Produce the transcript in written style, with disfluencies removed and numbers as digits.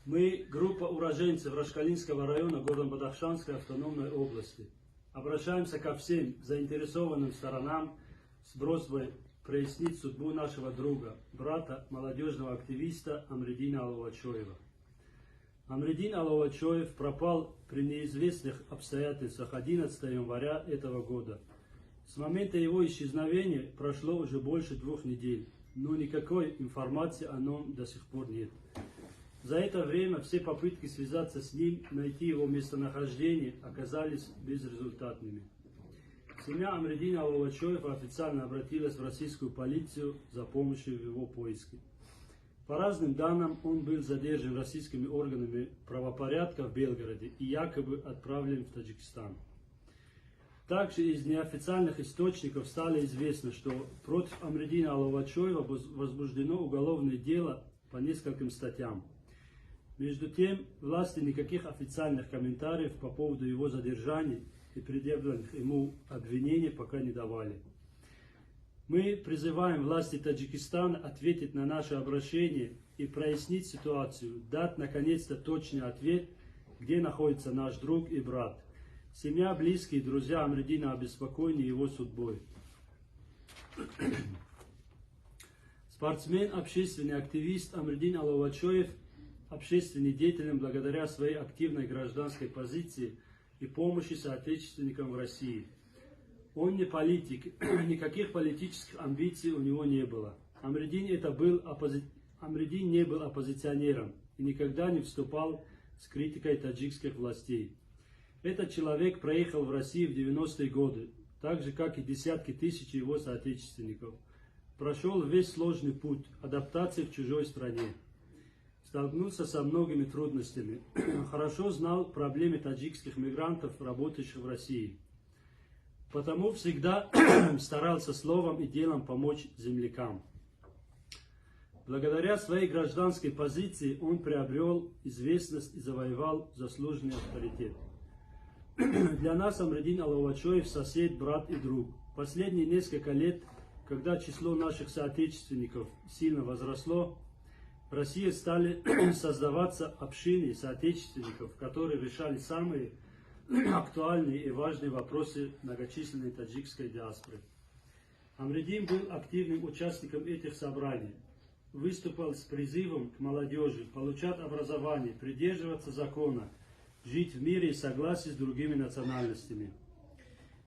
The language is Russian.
Мы, группа уроженцев Рашкалинского района Горно-Бадахшанской автономной области, обращаемся ко всем заинтересованным сторонам с просьбой прояснить судьбу нашего друга, брата, молодежного активиста Амредина Аловачоева. Амредин Аловачоев пропал при неизвестных обстоятельствах 11 января этого года. С момента его исчезновения прошло уже больше 2 недель, но никакой информации о нем до сих пор нет. За это время все попытки связаться с ним, найти его местонахождение, оказались безрезультатными. Семья Амредина Аловачоева официально обратилась в российскую полицию за помощью в его поиске. По разным данным, он был задержан российскими органами правопорядка в Белгороде и якобы отправлен в Таджикистан. Также из неофициальных источников стало известно, что против Амредина Аловачоева возбуждено уголовное дело по нескольким статьям. Между тем, власти никаких официальных комментариев по поводу его задержания и предъявленных ему обвинений пока не давали. Мы призываем власти Таджикистана ответить на наше обращение и прояснить ситуацию, дать наконец-то точный ответ, где находится наш друг и брат. Семья, близкие, друзья Амредина обеспокоены его судьбой. Спортсмен, общественный активист Амредин Аловачоев общественный деятель благодаря своей активной гражданской позиции и помощи соотечественникам в России. Он не политик, никаких политических амбиций у него не было. Амредин не был оппозиционером и никогда не вступал с критикой таджикских властей. Этот человек проехал в Россию в 90-е годы, так же как и десятки тысяч его соотечественников. Прошел весь сложный путь адаптации в чужой стране. Столкнулся со многими трудностями. Хорошо знал проблемы таджикских мигрантов, работающих в России. Потому всегда старался словом и делом помочь землякам. Благодаря своей гражданской позиции он приобрел известность и завоевал заслуженный авторитет. Для нас Амредин Аловачоев сосед, брат и друг. Последние несколько лет, когда число наших соотечественников сильно возросло, в России стали создаваться общины соотечественников, которые решали самые актуальные и важные вопросы многочисленной таджикской диаспоры. Амредин был активным участником этих собраний, выступал с призывом к молодежи получать образование, придерживаться закона, жить в мире и согласии с другими национальностями.